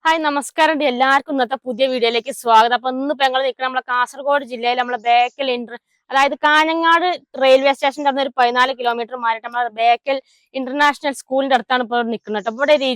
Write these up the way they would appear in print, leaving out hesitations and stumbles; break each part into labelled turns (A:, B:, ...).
A: Hi നമസ്കാരം എല്ലാവർക്കും ഇന്നത്തെ പുതിയ വീഡിയോയിലേക്ക് സ്വാഗതം. അപ്പൊ ഇന്നിപ്പോ ഞങ്ങൾ നിൽക്കണം നമ്മളെ കാസർഗോഡ് ജില്ലയിൽ നമ്മളെ ബേക്കൽ അതായത് കാഞ്ഞങ്ങാട് റെയിൽവേ സ്റ്റേഷൻ്റെ അടുത്ത് ഒരു 14 കിലോമീറ്റർ മാറിയിട്ട് നമ്മളെ ബേക്കൽ ഇന്റർനാഷണൽ സ്കൂളിന്റെ അടുത്താണ് ഇപ്പോൾ നിൽക്കുന്നത്. ഇവിടെ ഒരു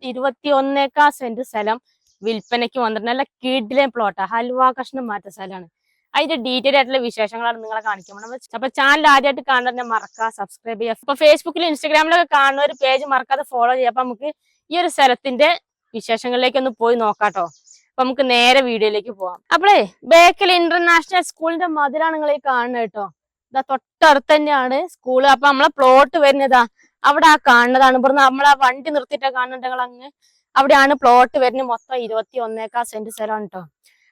A: 21 സെന്റ് സ്ഥലം വിൽപ്പനയ്ക്ക് വന്നിട്ടുണ്ട്. നല്ല കിഡിലെ പ്ലോട്ടാ, ഹൽവ കഷ്ണം മാറ്റ സ്ഥലമാണ്. അതിന്റെ ഡീറ്റെയിൽ ആയിട്ടുള്ള വിശേഷങ്ങളാണ് നിങ്ങളെ കാണിക്കുന്നത്. അപ്പൊ ചാനൽ ആദ്യമായിട്ട് കാണുന്നതിനെ മറക്കാതെ സബ്സ്ക്രൈബ് ചെയ്യുക. ഇപ്പൊ ഫേസ്ബുക്കിലും ഇൻസ്റ്റാഗ്രാമിലൊക്കെ കാണുന്ന ഒരു പേജ് മറക്കാതെ ഫോളോ ചെയ്യുക. അപ്പൊ നമുക്ക് ഈ ഒരു സ്ഥലത്തിന്റെ വിശേഷങ്ങളിലേക്ക് ഒന്ന് പോയി നോക്കാട്ടോ. അപ്പൊ നമുക്ക് നേരെ വീഡിയോയിലേക്ക് പോവാം. അപ്പളേ ബേക്കൽ ഇന്റർനാഷണൽ സ്കൂളിന്റെ മതിലാണ് നിങ്ങൾ ഈ കാണുന്നത് കേട്ടോ. ഇതാ തൊട്ടടുത്ത് തന്നെയാണ് സ്കൂള്. അപ്പൊ നമ്മളെ പ്ലോട്ട് വരുന്നതാ അവിടെ ആ കാണുന്നതാണ്. ഇവിടുന്ന് നമ്മളാ വണ്ടി നിർത്തിയിട്ടാ കാണുന്നുണ്ടെങ്കിൽ അങ്ങ് അവിടെയാണ് പ്ലോട്ട് വരുന്നത്. മൊത്തം 21 സെന്റ് സ്ഥലമാണ് കേട്ടോ.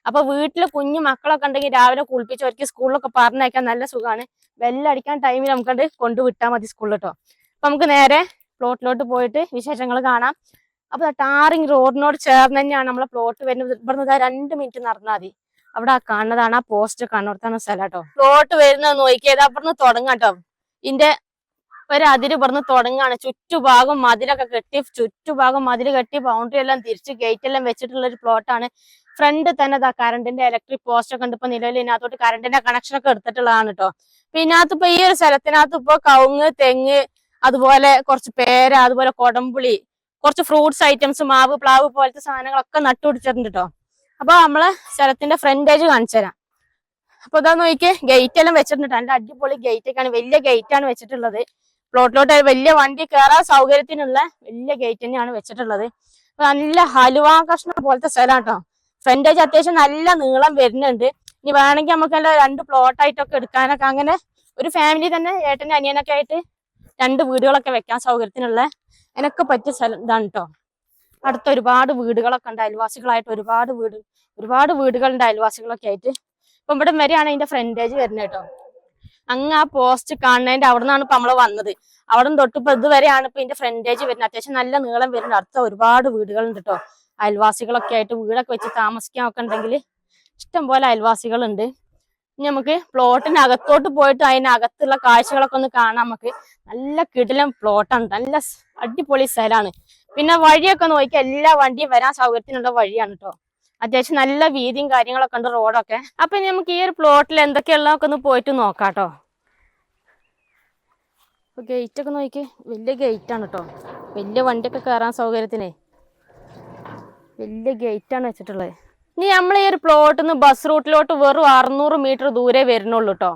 A: അപ്പൊ വീട്ടില് കുഞ്ഞു മക്കളൊക്കെ ഉണ്ടെങ്കിൽ രാവിലെ കുളിപ്പിച്ച് അവർക്ക് സ്കൂളിലൊക്കെ പറഞ്ഞയക്കാൻ നല്ല സുഖമാണ്. ബെല്ലടിക്കാൻ ടൈമിൽ നമുക്കത് കൊണ്ടുവിട്ടാൽ മതി സ്കൂളിൽ കേട്ടോ. അപ്പൊ നമുക്ക് നേരെ പ്ലോട്ടിലോട്ട് പോയിട്ട് വിശേഷങ്ങൾ കാണാം. അപ്പൊ ടാറിങ് റോഡിനോട് ചേർന്ന് തന്നെയാണ് നമ്മളെ പ്ലോട്ട് വരുന്നത്. ഇവിടുന്ന് 2 മിനിറ്റ് നടന്നാൽ മതി. അവിടെ ആ കാണുന്നതാണ് ആ പോസ്റ്റ് കാണുന്ന സ്ഥലം കേട്ടോ. പ്ലോട്ട് വരുന്നത് നോക്കിയത് അവിടുന്ന് തുടങ്ങാം കേട്ടോ. ഇതിന്റെ അതിര് ഇവിടുന്ന് തുടങ്ങാണ്. ചുറ്റുഭാഗം മതിലൊക്കെ കെട്ടി, ചുറ്റുഭാഗം മതിൽ കെട്ടി ബൗണ്ടറി എല്ലാം തിരിച്ച് ഗേറ്റ് എല്ലാം വെച്ചിട്ടുള്ള ഒരു പ്ലോട്ടാണ്. ഫ്രണ്ട് തന്നെ കറണ്ടിന്റെ ഇലക്ട്രിക് പോസ്റ്റ് ഒക്കെ ഉണ്ട്. ഇപ്പൊ നിലവിൽ ഇതിനകത്തോട്ട് കറണ്ടിന്റെ കണക്ഷൻ ഒക്കെ എടുത്തിട്ടുള്ളതാണ് കേട്ടോ. അപ്പൊ ഇതിനകത്ത് ഇപ്പൊ ഈ ഒരു സ്ഥലത്തിനകത്ത് ഇപ്പൊ കവുങ്ങ്, തെങ്ങ്, അതുപോലെ കുറച്ച് പേര, അതുപോലെ കൊടംപുളി, കുറച്ച് ഫ്രൂട്ട്സ് ഐറ്റംസ്, മാവ്, പ്ലാവ് പോലത്തെ സാധനങ്ങളൊക്കെ നട്ടുപിടിച്ചിട്ടുണ്ട് കേട്ടോ. അപ്പൊ നമ്മളെ സ്ഥലത്തിന്റെ ഫ്രണ്ടേജ് കാണിച്ചു തരാം. അപ്പൊ ഇതാ നോക്കിയേ, ഗേറ്റ് എല്ലാം വെച്ചിട്ടുണ്ട്. നല്ല അടിപൊളി ഗേറ്റ് ഒക്കെയാണ്, വലിയ ഗേറ്റ് ആണ് വെച്ചിട്ടുള്ളത്. പ്ലോട്ടിലോട്ട് വലിയ വണ്ടി കയറാൻ സൗകര്യത്തിനുള്ള വലിയ ഗേറ്റ് തന്നെയാണ് വെച്ചിട്ടുള്ളത്. നല്ല ഹലുവ കഷ്ണം പോലത്തെ സ്ഥലം കേട്ടോ. ഫ്രണ്ടേജ് അത്യാവശ്യം നല്ല നീളം വരുന്നുണ്ട്. ഇനി വേണമെങ്കിൽ നമുക്ക് നല്ല 2 പ്ലോട്ടായിട്ടൊക്കെ എടുക്കാനൊക്കെ, അങ്ങനെ ഒരു ഫാമിലി തന്നെ ഏട്ടനും അനിയനൊക്കെ ആയിട്ട് 2 വീടുകളൊക്കെ വെക്കാൻ സൗകര്യത്തിനുള്ള അതിനൊക്കെ പറ്റിയ സ്ഥലം ഇതാണ് കേട്ടോ. അടുത്ത ഒരുപാട് വീടുകളൊക്കെ ഉണ്ട്, അയൽവാസികളായിട്ട് ഒരുപാട് വീടുകളുണ്ട് അയൽവാസികളൊക്കെ ആയിട്ട്. ഇപ്പൊ ഇവിടെ വരെയാണ് അതിന്റെ ഫ്രണ്ടേജ് വരുന്നത് കേട്ടോ. അങ്ങ് ആ പോസ്റ്റ് കാണുന്നതിന്റെ അവിടെ നിന്നാണ് ഇപ്പൊ നമ്മള് വന്നത്. അവിടെ നിന്ന് തൊട്ട് ഇപ്പൊ ഇതുവരെയാണ് ഇപ്പൊ ഇതിന്റെ ഫ്രണ്ടേജ് വരുന്നത്. അത്യാവശ്യം നല്ല നീളം വരുന്നുണ്ട്. അടുത്ത ഒരുപാട് വീടുകളുണ്ട് കേട്ടോ. അയൽവാസികളൊക്കെ ആയിട്ട് വീടൊക്കെ വെച്ച് താമസിക്കാൻ ഒക്കെ ഉണ്ടെങ്കിൽ ഇഷ്ടം പോലെ അയൽവാസികളുണ്ട്. ഇനി നമുക്ക് പ്ലോട്ടിനകത്തോട്ട് പോയിട്ട് അതിനകത്തുള്ള കാഴ്ചകളൊക്കെ ഒന്ന് കാണാം. നമുക്ക് നല്ല കിടിലം പ്ലോട്ടാണ്, നല്ല അടിപൊളി സ്ഥലമാണ്. പിന്നെ വഴിയൊക്കെ നോക്കിയാൽ എല്ലാ വണ്ടിയും വരാൻ സൗകര്യത്തിനുള്ള വഴിയാണ് കേട്ടോ. അത്യാവശ്യം നല്ല വീതിയും കാര്യങ്ങളൊക്കെ ഉണ്ട്, റോഡൊക്കെ. അപ്പൊ ഇനി നമുക്ക് ഈ ഒരു പ്ലോട്ടിൽ എന്തൊക്കെയുള്ളതൊക്കെ ഒന്ന് പോയിട്ട് നോക്കാം കേട്ടോ. അപ്പൊ ഗേറ്റ് ഒക്കെ നോക്കി, വലിയ ഗേറ്റ് ആണ് കേട്ടോ. വലിയ വണ്ടിയൊക്കെ കയറാൻ സൗകര്യത്തിനേ വലിയ ഗേറ്റ് ആണ് വെച്ചിട്ടുള്ളത്. ഇനി നമ്മൾ ഈ ഒരു പ്ലോട്ടിൽ നിന്ന് ബസ് റൂട്ടിലോട്ട് വെറും 600 മീറ്റർ ദൂരെ വരുന്നുള്ളൂ കേട്ടോ.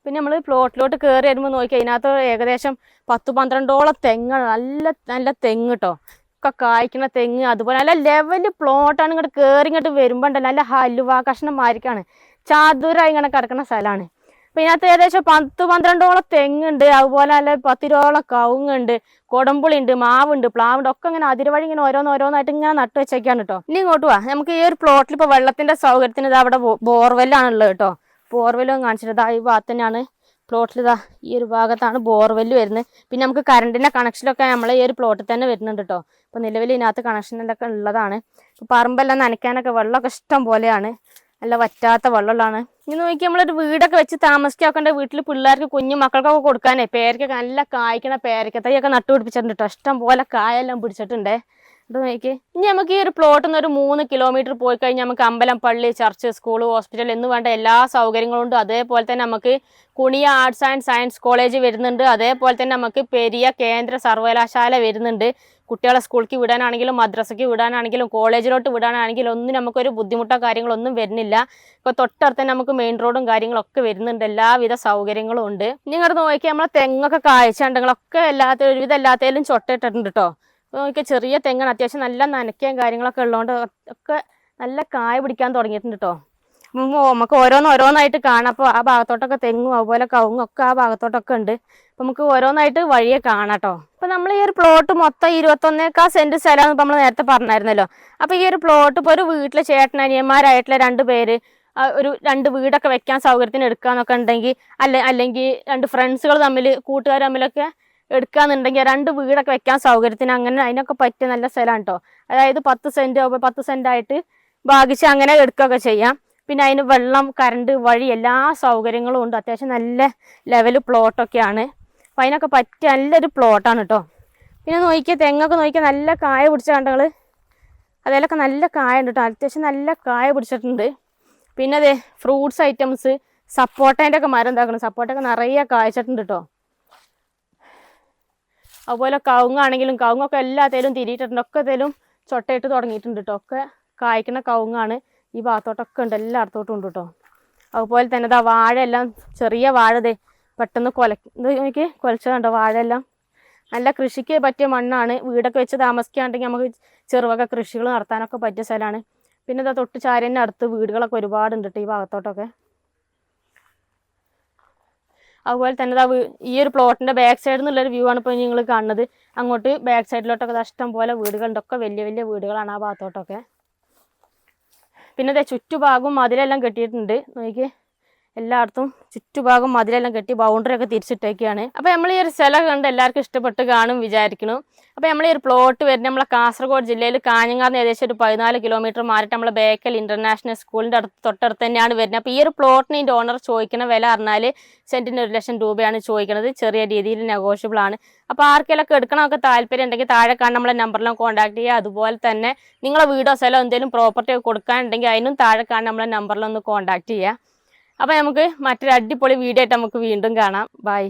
A: പിന്നെ നമ്മൾ പ്ലോട്ടിലോട്ട് കയറി വരുമ്പോൾ നോക്കി അതിനകത്ത് ഏകദേശം 10-12ഓളം തെങ്ങാണ്. നല്ല നല്ല തെങ്ങ് കേട്ടോ, ഒക്കെ കായ്ക്കുന്ന തെങ്ങ്. അതുപോലെ നല്ല ലെവല് പ്ലോട്ടാണ്. ഇങ്ങോട്ട് കയറി ഇങ്ങോട്ട് വരുമ്പോൾ ഉണ്ടല്ലോ നല്ല ഹലുവ കഷ്ണം മാരിക്കാണ്, ചതുരായി ഇങ്ങനെ കിടക്കുന്ന സ്ഥലമാണ്. അപ്പൊ ഇതിനകത്ത് ഏകദേശം 10-12ഓളം തെങ്ങുണ്ട്. അതുപോലെ നല്ല 10-20ഓളം കവുങ്ങുണ്ട്, കൊടംപുളി ഉണ്ട്, മാവുണ്ട്, പ്ലാവുണ്ട്. ഒക്കെ ഇങ്ങനെ അതിരുവഴി ഇങ്ങനെ ഓരോന്നായിട്ട് ഇങ്ങനെ നട്ടു വെച്ചേക്കാണ് കേട്ടോ. ഇനി ഇങ്ങോട്ട് പോവാ. നമുക്ക് ഈ ഒരു പ്ലോട്ടിൽ ഇപ്പൊ വെള്ളത്തിന്റെ സൗകര്യത്തിന് ഇത് അവിടെ ബോർവെല്ലാണുള്ളത് കേട്ടോ. ബോർവെല്ലും കാണിച്ചിട്ട് ഈ ഭാഗത്ത് തന്നെയാണ് പ്ലോട്ടിൽ. ഈ ഒരു ഭാഗത്താണ് ബോർവെല്ല് വരുന്നത്. പിന്നെ നമുക്ക് കറണ്ടിന്റെ കണക്ഷനൊക്കെ നമ്മളെ ഈ ഒരു പ്ലോട്ടിൽ തന്നെ വരുന്നുണ്ട് കേട്ടോ. ഇപ്പൊ നിലവിൽ ഇതിനകത്ത് കണക്ഷനിലൊക്കെ ഉള്ളതാണ്. ഇപ്പൊ പറമ്പെല്ലാം നനയ്ക്കാനൊക്കെ വെള്ളമൊക്കെ ഇഷ്ടം പോലെയാണ്, നല്ല വറ്റാത്ത വെള്ളമുള്ളതാണ്. ഇനി നോക്കി നമ്മളൊരു വീടൊക്കെ വെച്ച് താമസിക്കാക്കേണ്ട, വീട്ടിൽ പിള്ളേർക്ക് കുഞ്ഞു മക്കൾക്കൊക്കെ കൊടുക്കാനേ പേരക്കൊക്കെ നല്ല കായ്ക്കണ പേരക്കത്തൈയൊക്കെ നട്ടുപിടിപ്പിച്ചിട്ടുണ്ട് കേട്ടോ. ഇഷ്ടം പോലെ കായെല്ലാം പിടിച്ചിട്ടുണ്ടേ. ഇത് നോക്കി. ഇനി നമുക്ക് ഈ ഒരു പ്ലോട്ടിൽ നിന്ന് ഒരു 3 കിലോമീറ്റർ പോയി കഴിഞ്ഞാൽ നമുക്ക് അമ്പലം, പള്ളി, ചർച്ച്, സ്കൂൾ, ഹോസ്പിറ്റൽ എന്ന് വേണ്ട എല്ലാ സൗകര്യങ്ങളും ഉണ്ട്. അതേപോലെ തന്നെ നമുക്ക് Kuniya arts and science college വരുന്നുണ്ട്. അതേപോലെ തന്നെ നമുക്ക് പെരിയ കേന്ദ്ര സർവകലാശാല വരുന്നുണ്ട്. കുട്ടികളെ സ്കൂളിലേക്ക് വിടാനാണെങ്കിലും മദ്രസയ്ക്ക് വിടാനാണെങ്കിലും കോളേജിലോട്ട് വിടാനാണെങ്കിലും ഒന്നും നമുക്കൊരു ബുദ്ധിമുട്ടോ കാര്യങ്ങളൊന്നും വരുന്നില്ല. ഇപ്പോൾ തൊട്ടടുത്ത് തന്നെ നമുക്ക് മെയിൻ റോഡും കാര്യങ്ങളൊക്കെ വരുന്നുണ്ട്. എല്ലാവിധ സൗകര്യങ്ങളും ഉണ്ട്. നിങ്ങൾ നോക്കി നമ്മളെ തെങ്ങൊക്കെ കാഴ്ചയുണ്ടെങ്കിലൊക്കെ ഒരുവിധം എല്ലാത്തേലും ചൊട്ടയിട്ടിട്ടുണ്ട് കേട്ടോ. നോക്കിയാൽ ചെറിയ തെങ്ങാണ്, അത്യാവശ്യം നല്ല നനയ്ക്കുകയും കാര്യങ്ങളൊക്കെ ഉള്ളതുകൊണ്ട് ഒക്കെ നല്ല കായ പിടിക്കാൻ തുടങ്ങിയിട്ടുണ്ട് കേട്ടോ. നമുക്ക് ഓരോന്നായിട്ട് കാണാം. അപ്പോൾ ആ ഭാഗത്തോട്ടൊക്കെ തെങ്ങും അതുപോലെ കവുങ്ങും ഒക്കെ ആ ഭാഗത്തോട്ടൊക്കെ ഉണ്ട്. അപ്പം നമുക്ക് ഓരോന്നായിട്ട് വഴിയെ കാണാം കേട്ടോ. അപ്പം നമ്മൾ ഈ ഒരു പ്ലോട്ട് മൊത്തം 21 സെന്റ് സ്ഥലമാണ് നമ്മൾ നേരത്തെ പറഞ്ഞായിരുന്നല്ലോ. അപ്പോൾ ഈ ഒരു പ്ലോട്ട് ഇപ്പോൾ ഒരു വീട്ടിലെ ചേട്ടനനിയന്മാരായിട്ടുള്ള 2 പേര് ഒരു 2 വീടൊക്കെ വെക്കാൻ സൗകര്യത്തിന് എടുക്കാന്നൊക്കെ ഉണ്ടെങ്കിൽ, അല്ലെങ്കിൽ 2 ഫ്രണ്ട്സുകൾ തമ്മിൽ, കൂട്ടുകാർ തമ്മിലൊക്കെ എടുക്കാന്നുണ്ടെങ്കിൽ 2 വീടൊക്കെ വെക്കാൻ സൗകര്യത്തിന് അങ്ങനെ അതിനൊക്കെ പറ്റിയ നല്ല സ്ഥലമാണ് കേട്ടോ. അതായത് 10 സെന്റായിട്ട് ഭാഗിച്ച് അങ്ങനെ എടുക്കുകയൊക്കെ ചെയ്യാം. പിന്നെ അതിന് വെള്ളം, കറണ്ട്, വഴി എല്ലാ സൗകര്യങ്ങളും ഉണ്ട്. അത്യാവശ്യം നല്ല ലെവല് പ്ലോട്ടൊക്കെയാണ്. അപ്പം അതിനൊക്കെ പറ്റിയ നല്ലൊരു പ്ലോട്ടാണ് കേട്ടോ. പിന്നെ നോക്കിയാൽ തെങ്ങൊക്കെ നോക്കിയാൽ നല്ല കായ പിടിച്ച കണ്ടങ്ങൾ അതിലൊക്കെ നല്ല കായ ഉണ്ട് കേട്ടോ, അത്യാവശ്യം നല്ല കായ പിടിച്ചിട്ടുണ്ട്. പിന്നെ അതെ ഫ്രൂട്ട്സ് ഐറ്റംസ്, സപ്പോട്ടേൻ്റെ ഒക്കെ മരം എന്താക്കണം, സപ്പോട്ടൊക്കെ നിറയെ കായ്ച്ചിട്ടുണ്ട് കേട്ടോ. അതുപോലെ കവുങ്ങാണെങ്കിലും കവുങ്ങൊക്കെ എല്ലാത്തേലും തിരിയിട്ടിട്ടുണ്ട്, ഒക്കെ തേലും ചൊട്ടയിട്ട് തുടങ്ങിയിട്ടുണ്ട് കേട്ടോ. ഒക്കെ കായ്ക്കുന്ന കവുങ്ങാണ്. ഈ ഭാഗത്തോട്ടൊക്കെ ഉണ്ട്, എല്ലായിടത്തോട്ടും ഉണ്ട് കേട്ടോ. അതുപോലെ തന്നെ ഇതാ വാഴ എല്ലാം, ചെറിയ വാഴ ദേ പെട്ടെന്ന് എനിക്ക് കുലച്ചതുണ്ടോ വാഴയെല്ലാം. നല്ല കൃഷിക്ക് പറ്റിയ മണ്ണാണ്. വീടൊക്കെ വെച്ച് താമസിക്കുകയാണെങ്കിൽ നമുക്ക് ചെറുവക കൃഷികൾ നടത്താനൊക്കെ പറ്റിയ സ്ഥലമാണ്. പിന്നെ ഇതാ തൊട്ട് ചാരിൻ്റെ അടുത്ത് വീടുകളൊക്കെ ഒരുപാടുണ്ട് കേട്ടോ ഈ ഭാഗത്തോട്ടൊക്കെ. അതുപോലെ തന്നെ ഇതാ ഈ ഒരു പ്ലോട്ടിൻ്റെ ബാക്ക് സൈഡിൽ നിന്നുള്ളൊരു വ്യൂ ആണ് ഇപ്പോൾ നിങ്ങൾ കാണുന്നത്. അങ്ങോട്ട് ബാക്ക് സൈഡിലോട്ടൊക്കെ ഇഷ്ടം പോലെ വീടുകളുണ്ട്, ഒക്കെ വലിയ വലിയ വീടുകളാണ് ആ ഭാഗത്തോട്ടൊക്കെ. പിന്നെ ഇതേ ചുറ്റുഭാഗവും മതിലെല്ലാം കെട്ടിയിട്ടുണ്ട്. നോക്കി എല്ലായിടത്തും ചുറ്റുഭാഗം മതിലെല്ലാം കെട്ടി ബൗണ്ടറി ഒക്കെ തിരിച്ചിട്ടേക്കാണ്. അപ്പോൾ നമ്മൾ ഈ ഒരു സ്ഥലം കണ്ട് എല്ലാവർക്കും ഇഷ്ടപ്പെട്ട് കാണും വിചാരിക്കണം. അപ്പോൾ നമ്മൾ ഈ ഒരു പ്ലോട്ട് വരുന്നത് നമ്മളെ കാസർഗോഡ് ജില്ലയിൽ കാഞ്ഞങ്ങാട് ഏകദേശം ഒരു 14 കിലോമീറ്റർ മാറിയിട്ട് നമ്മളെ ബേക്കൽ ഇന്റർനാഷണൽ സ്കൂളിൻ്റെ തൊട്ടടുത്ത് തന്നെയാണ് വരുന്നത്. അപ്പോൾ ഈ ഒരു പ്ലോട്ടിന് ഇതിൻ്റെ ഓണർ ചോദിക്കുന്ന വില പറഞ്ഞാൽ സെൻറ്റിന് 1 ലക്ഷം രൂപയാണ് ചോദിക്കുന്നത്. ചെറിയ രീതിയിൽ നെഗോഷ്യബിൾ ആണ്. അപ്പോൾ ആർക്കെല്ലാം എടുക്കണമൊക്കെ താല്പര്യം ഉണ്ടെങ്കിൽ താഴെ കാണുന്ന നമ്മളെ നമ്പറിലും കോൺടാക്ട് ചെയ്യുക. അതുപോലെ തന്നെ നിങ്ങളെ വീടോ സ്ഥലമോ എന്തെങ്കിലും പ്രോപ്പർട്ടി കൊടുക്കാനുണ്ടെങ്കിൽ അതിനും താഴെ കാണുന്ന നമ്മളെ നമ്പറിലൊന്ന് കോൺടാക്ട് ചെയ്യുക. അപ്പോൾ നമുക്ക് മറ്റൊരു അടിപൊളി വീഡിയോ ആയിട്ട് നമുക്ക് വീണ്ടും കാണാം. ബൈ.